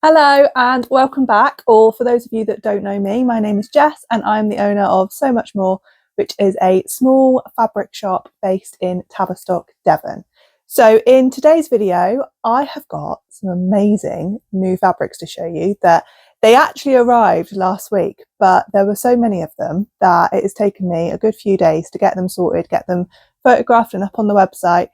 Hello and welcome back, or for those of you that don't know me, my name is Jess and I'm the owner of So Much More, which is a small fabric shop based in Tavistock, Devon. So in today's video, I have got some amazing new fabrics to show you that they actually arrived last week, but there were so many of them that it has taken me a good few days to get them sorted, get them photographed and up on the website.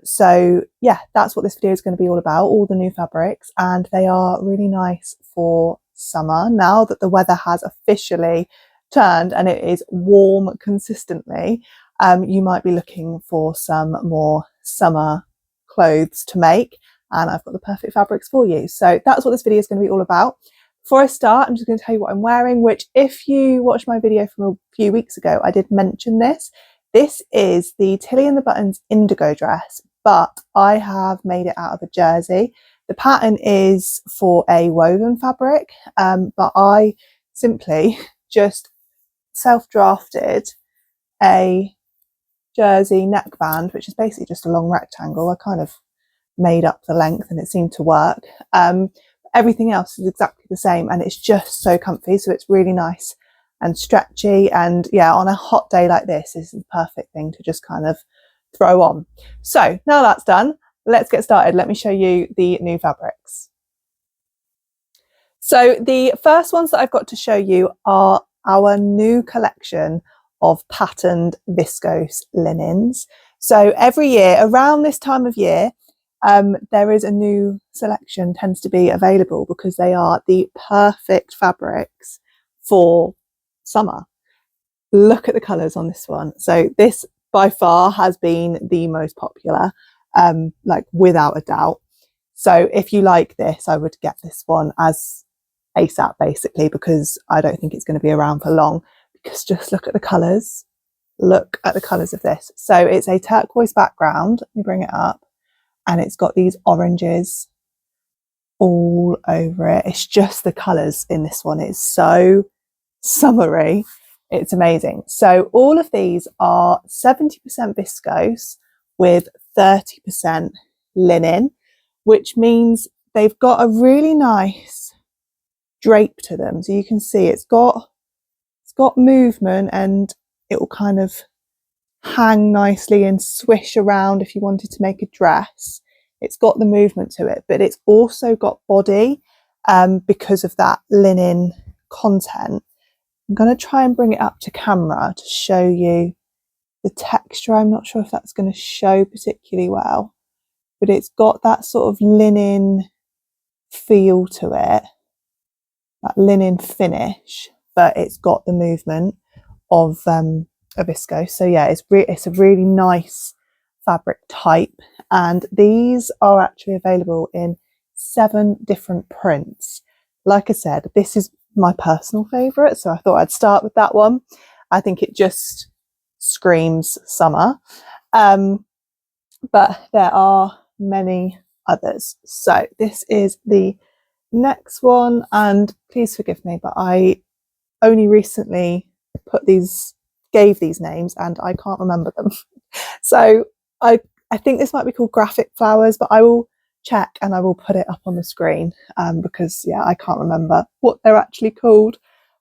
So yeah, that's what this video is going to be all about, all the new fabrics, and they are really nice for summer now that the weather has officially turned and it is warm consistently. You might be looking for some more summer clothes to make, and I've got the perfect fabrics for you. So that's what this video is going to be all about. Before I start, I'm just going to tell you what I'm wearing, which if you watched my video from a few weeks ago, I did mention this. This is the Tilly and the Buttons indigo dress, but I have made it out of a jersey. The pattern is for a woven fabric, but I simply just self-drafted a jersey neckband, which is basically just a long rectangle. I kind of made up the length and it seemed to work. Everything else is exactly the same and it's just so comfy, so it's really nice and stretchy, and yeah, on a hot day like this is the perfect thing to just kind of throw on. So now that's done, let's get started. Let me show you the new fabrics. So the first ones that I've got to show you are our new collection of patterned viscose linens. So every year around this time of year, there is a new selection tends to be available because they are the perfect fabrics for summer. Look at the colours on this one. So this by far has been the most popular, like without a doubt. So if you like this, I would get this one as ASAP basically, because I don't think it's going to be around for long, because just look at the colours. Look at the colours of this. So it's a turquoise background. Let me bring it up. And it's got these oranges all over it. It's just the colours in this one. It's so summery. It's amazing. So all of these are 70% viscose with 30% linen, which means they've got a really nice drape to them. So you can see it's got movement and it will kind of hang nicely and swish around if you wanted to make a dress. It's got the movement to it, but it's also got body because of that linen content. I'm going to try and bring it up to camera to show you the texture. I'm not sure if that's going to show particularly well, but it's got that sort of linen feel to it, that linen finish, but it's got the movement of a viscose. So yeah, it's a really nice fabric type, and these are actually available in 7 different prints. Like I said, this is my personal favourite, so I thought I'd start with that one. I think it just screams summer, but there are many others. So this is the next one, and please forgive me, but I only recently gave these names and I can't remember them. So I think this might be called graphic flowers, but I will check and I will put it up on the screen because yeah, I can't remember what they're actually called.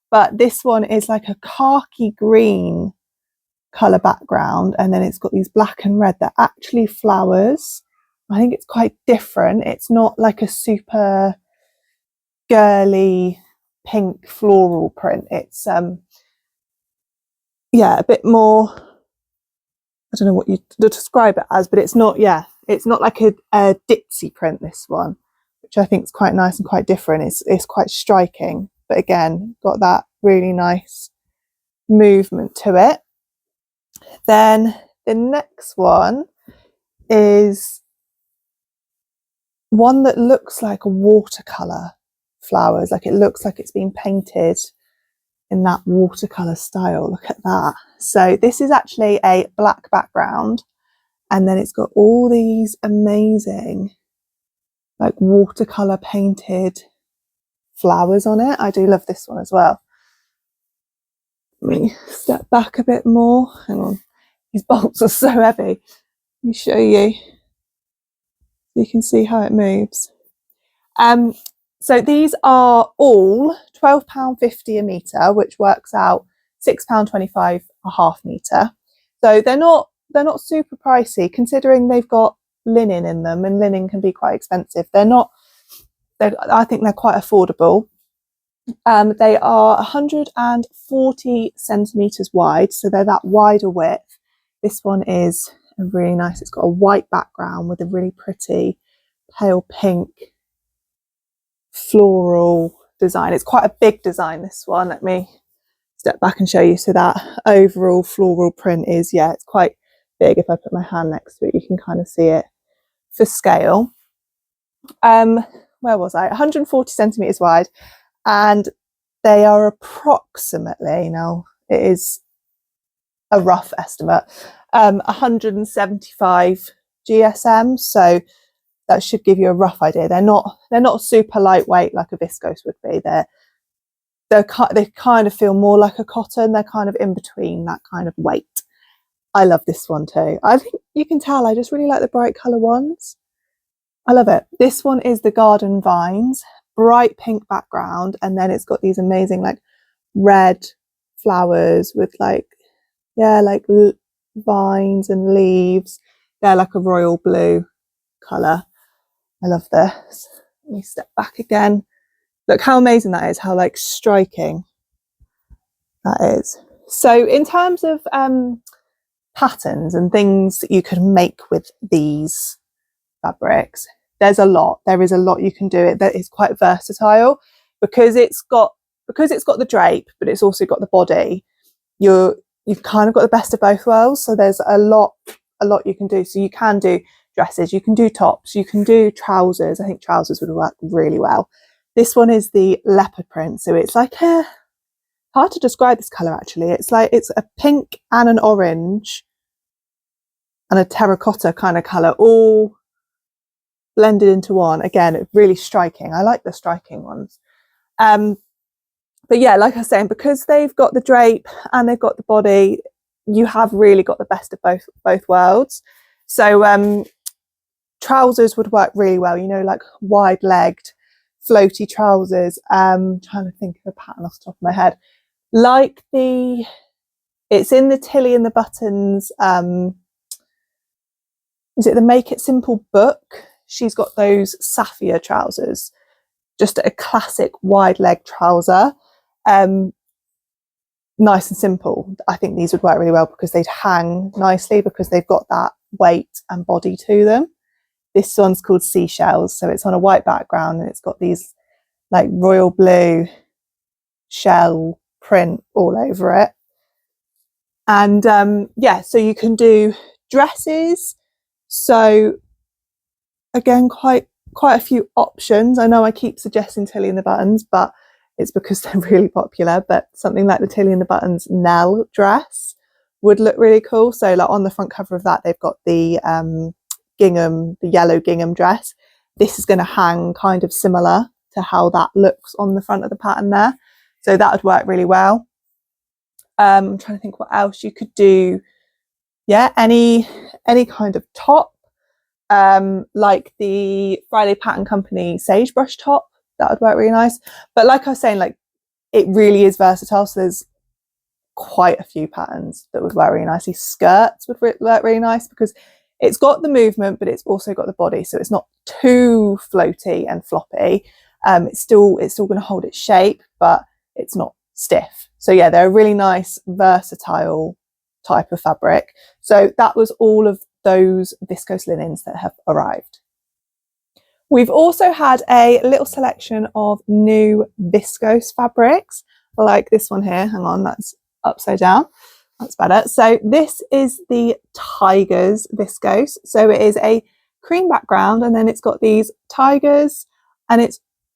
But this one is like a khaki green colour background, and then it's got these black and red. They're actually flowers. I think it's quite different. It's not like a super girly pink floral print. It's yeah, a bit more, I don't know what you describe it as, but it's not, yeah, it's not like a ditzy print, this one, which I think is quite nice and quite different. It's quite striking, but again, got that really nice movement to it. Then the next one is one that looks like a watercolour flowers, like it looks like it's been painted in that watercolour style. Look at that. So this is actually a black background, and then it's got all these amazing like watercolour painted flowers on it. I do love this one as well. Let me step back a bit more. Hang on, these bolts are so heavy. Let me show you so you can see how it moves. So these are all £12.50 a metre, which works out £6.25 a half metre. So they're not super pricey, considering they've got linen in them, and linen can be quite expensive. I think they're quite affordable. They are 140 centimetres wide, so they're that wider width. This one is really nice. It's got a white background with a really pretty pale pink floral design. It's quite a big design, this one. Let me step back and show you. So that overall floral print is, yeah, it's quite big. If I put my hand next to it, you can kind of see it for scale. Where was I? 140 centimetres wide, and they are approximately, now it is a rough estimate, 175 GSM. So that should give you a rough idea. They're not super lightweight like a viscose would be. They kind of feel more like a cotton. They're kind of in between that kind of weight. I love this one too. I think you can tell I just really like the bright colour ones. I love it. This one is the Garden Vines, bright pink background, and then it's got these amazing like red flowers with like vines and leaves. They're like a royal blue colour. I love this. Let me step back again. Look how amazing that is, how like striking that is. So in terms of patterns and things that you could make with these fabrics, there is a lot you can do. It that is quite versatile because it's got the drape, but it's also got the body. You've kind of got the best of both worlds. So there's a lot you can do. So you can do dresses, you can do tops, you can do trousers. I think trousers would work really well. This one is the leopard print, so it's like hard to describe this colour actually. It's a pink and an orange and a terracotta kind of colour all blended into one. Again, it's really striking. I like the striking ones. But yeah, like I was saying, because they've got the drape and they've got the body, you have really got the best of both worlds. So trousers would work really well, you know, like wide legged floaty trousers. Trying to think of a pattern off the top of my head, like it's in the Tilly and the Buttons, is it the Make It Simple book? She's got those sapphire trousers, just a classic wide leg trouser, nice and simple. I think these would work really well because they'd hang nicely because they've got that weight and body to them. This one's called Seashells, so it's on a white background and it's got these like royal blue shell print all over it. And yeah, so you can do dresses. So again, quite a few options. I know I keep suggesting Tilly and the Buttons, but it's because they're really popular. But something like the Tilly and the Buttons Nell dress would look really cool. So like on the front cover of that, they've got the gingham, the yellow gingham dress. This is going to hang kind of similar to how that looks on the front of the pattern there. So that would work really well. I'm trying to think what else you could do. Yeah, any kind of top, like the Friday Pattern Company sagebrush top, that would work really nice. But like I was saying, like it really is versatile. So there's quite a few patterns that would work really nicely. Skirts would work really nice because it's got the movement, but it's also got the body. So it's not too floaty and floppy. It's still going to hold its shape, but it's not stiff. So yeah, they're a really nice, versatile type of fabric. So that was all of those viscose linens that have arrived. We've also had a little selection of new viscose fabrics, like this one here. Hang on, that's upside down. That's better. So this is the Tigers viscose. So it is a cream background, and then it's got these tigers, and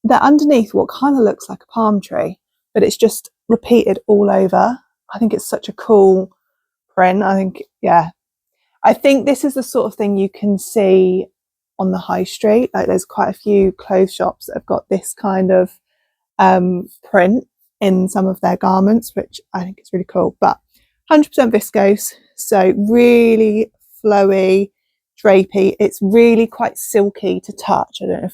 they're underneath what kind of looks like a palm tree, but it's just repeated all over. I think it's such a cool print. I think this is the sort of thing you can see on the high street. Like there's quite a few clothes shops that have got this kind of print in some of their garments, which I think is really cool. But 100% viscose, so really flowy, drapey. It's really quite silky to touch. I don't know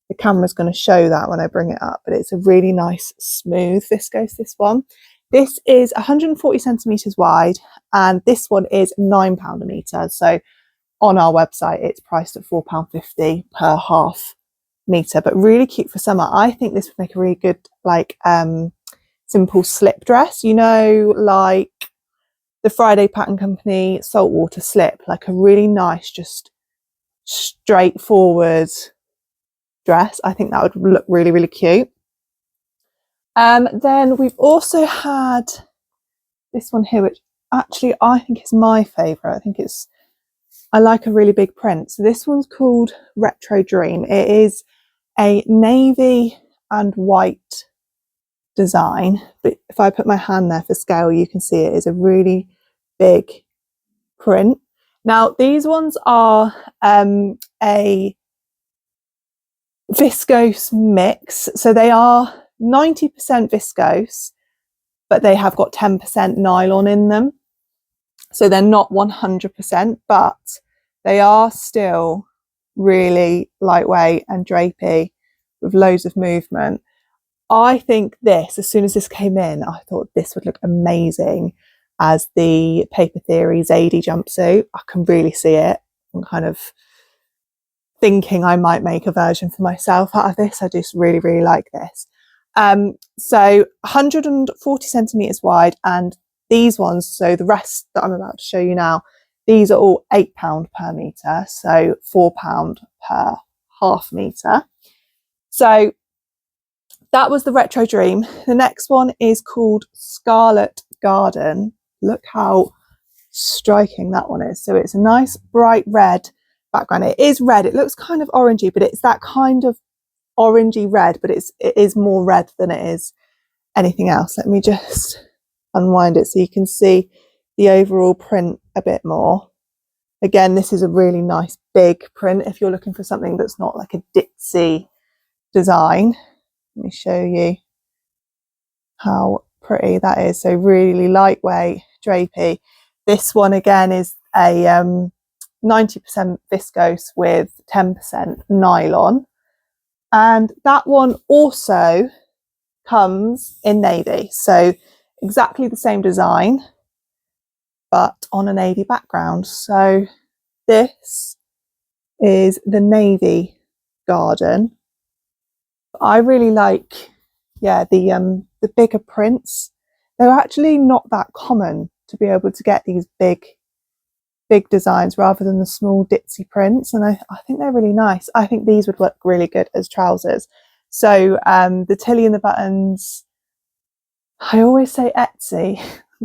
if the camera's going to show that when I bring it up, but it's a really nice smooth viscose, this one. This is 140 centimetres wide, and this one is £9 a metre. So on our website, it's priced at £4.50 per half metre, but really cute for summer. I think this would make a really good, like, simple slip dress, you know, like the Friday Pattern Company saltwater slip, like a really nice, just straightforward dress. I think that would look really, really cute. Then we've also had this one here, which actually I think is my favourite. I like a really big print. So this one's called Retro Dream. It is a navy and white design, but if I put my hand there for scale, you can see it is a really big print. Now these ones are a viscose mix, so they are 90% viscose, but they have got 10% nylon in them, so they're not 100%, but they are still really lightweight and drapey with loads of movement. I think this, as soon as this came in, I thought this would look amazing as the Paper Theory Zadie jumpsuit. I can really see it. I'm kind of thinking I might make a version for myself out of this. I just really, really like this. So 140 centimetres wide, and these ones, so the rest that I'm about to show you now, these are all £8 per metre, so £4 per half metre. So that was the Retro Dream. The next one is called Scarlet Garden. Look how striking that one is. So it's a nice bright red background. It is red. It looks kind of orangey, but it's that kind of orangey red, but it is more red than it is anything else. Let me just unwind it so you can see the overall print a bit more. Again, this is a really nice big print if you're looking for something that's not like a ditzy design. Let me show you how pretty that is. So really lightweight, drapey. This one again is a 90% viscose with 10% nylon. And that one also comes in navy. So exactly the same design, but on a navy background. So this is the Navy Garden. I really like, yeah, the bigger prints. They're actually not that common to be able to get these big designs rather than the small ditzy prints, and I think they're really nice. I think these would look really good as trousers. So the Tilly and the Buttons, I always say Etsy,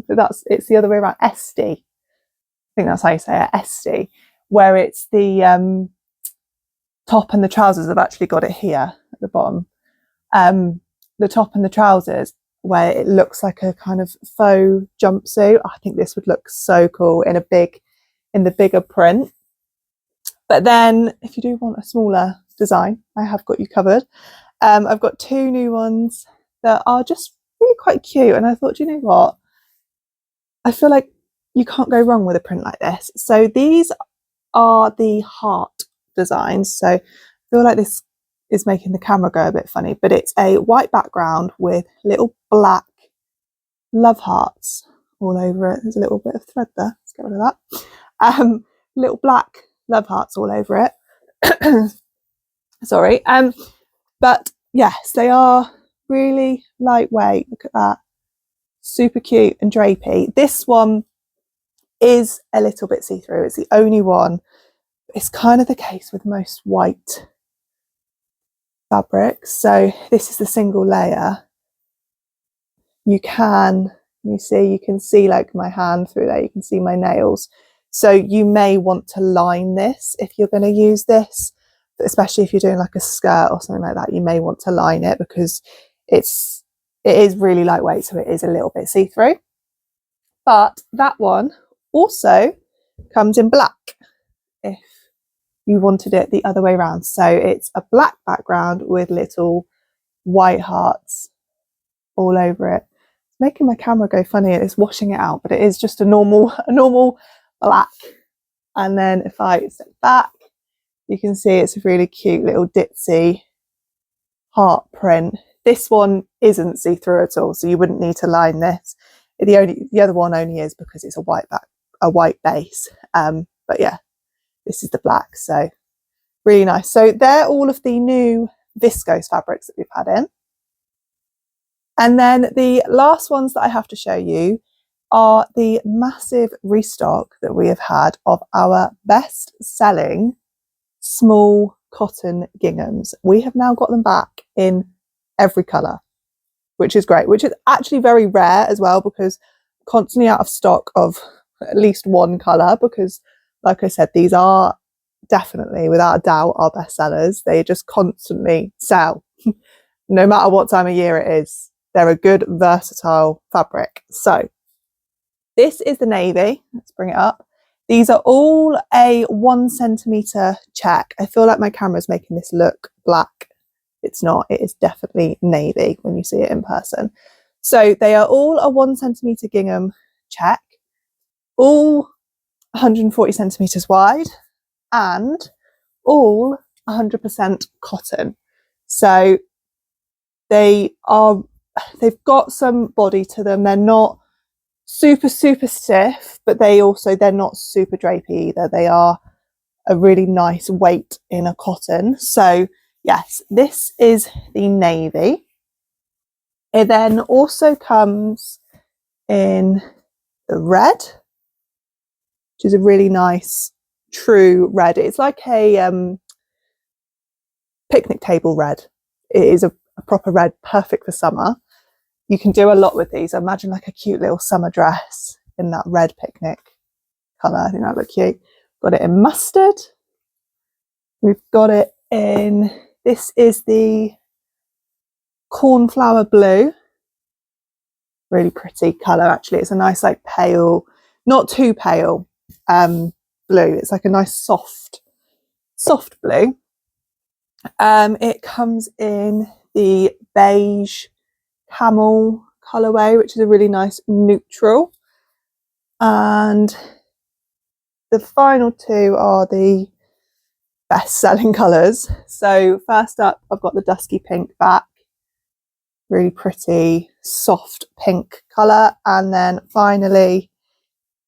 but it's the other way around, Esty. I think that's how you say it, Esty, where it's the top and the trousers. I've actually got it here at the bottom. The top and the trousers, where it looks like a kind of faux jumpsuit. I think this would look so cool in the bigger print. But then if you do want a smaller design, I have got you covered. I've got two new ones that are just really quite cute, and I thought, you know what, I feel like you can't go wrong with a print like this. So these are the heart designs. So I feel like this is making the camera go a bit funny, but it's a white background with little black love hearts all over it. There's a little bit of thread there. Let's get rid of that. Little black love hearts all over it. Sorry. But yes, they are really lightweight. Look at that. Super cute and drapey. This one is a little bit see-through. It's the only one. It's kind of the case with most white fabrics. So this is the single layer. You can see like my hand through there. You can see my nails. So you may want to line this if you're going to use this, especially if you're doing like a skirt or something like that. You may want to line it because it is really lightweight, so it is a little bit see-through. But that one also comes in black if you wanted it the other way around. So it's a black background with little white hearts all over it. It's making my camera go funny. It's washing it out, but it is just a normal black. And then if I step back, you can see it's a really cute little ditzy heart print. This one isn't see-through at all, so you wouldn't need to line this. The other one only is because it's a white base. But yeah, this is the black, so really nice. So they're all of the new viscose fabrics that we've had in. And then the last ones that I have to show you are the massive restock that we have had of our best selling small cotton ginghams. We have now got them back in every colour, which is great, which is actually very rare as well, because constantly out of stock of at least one colour, because like I said, these are definitely without a doubt our best sellers. They just constantly sell no matter what time of year it is. They're a good versatile fabric. So this is the navy. Let's bring it up. These are all a 1 centimetre check. I feel like my camera's making this look black. It's not. It is definitely navy when you see it in person. So they are all a 1 centimetre gingham check, all 140 centimetres wide, and all 100% cotton. So they've got some body to them. They're not super stiff, but they're not super drapey either. They are a really nice weight in a cotton. So yes, this is the navy. It then also comes in the red, which is a really nice true red. It's like a picnic table red. It is a proper red, perfect for summer. You can do a lot with these. Imagine like a cute little summer dress in that red picnic colour. I think that would look cute. Got it in mustard. We've got it in, this is the cornflower blue. Really pretty colour actually. It's a nice like pale, not too pale blue. It's like a nice soft blue. It comes in the beige camel colourway, which is a really nice neutral, and the final two are the best selling colours. So first up, I've got the dusky pink back, really pretty soft pink colour, and then finally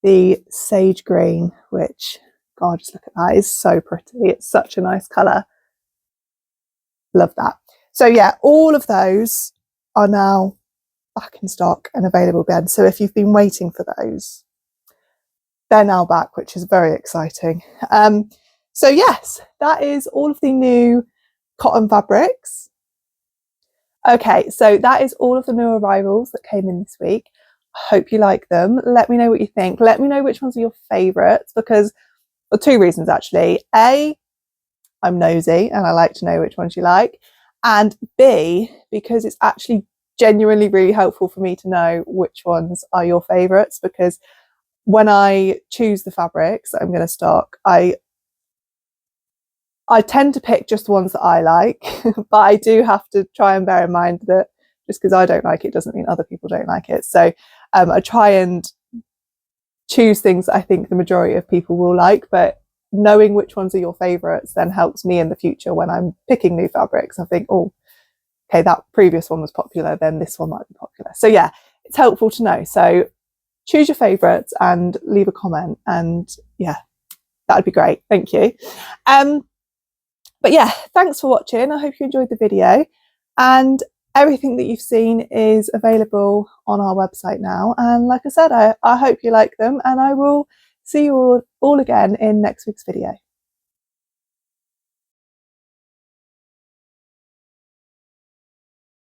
the sage green, which, God, just look at that, it's so pretty. It's such a nice colour. Love that. So yeah, all of those are now back in stock and available again. So if you've been waiting for those, they're now back, which is very exciting. So yes, that is all of the new cotton fabrics. Okay, so that is all of the new arrivals that came in this week. I hope you like them. Let me know what you think. Let me know which ones are your favourites, because for two reasons actually. A, I'm nosy and I like to know which ones you like, and B, because it's actually genuinely really helpful for me to know which ones are your favourites, because when I choose the fabrics that I'm going to stock, I tend to pick just the ones that I like, but I do have to try and bear in mind that just because I don't like it doesn't mean other people don't like it. So I try and choose things that I think the majority of people will like, but knowing which ones are your favourites then helps me in the future when I'm picking new fabrics. I think, oh, okay, that previous one was popular, then this one might be popular. So yeah, it's helpful to know. So choose your favourites and leave a comment, and yeah, that would be great. Thank you. But yeah, thanks for watching. I hope you enjoyed the video, and everything that you've seen is available on our website now. And like I said, I hope you like them, and I will see you all again in next week's video.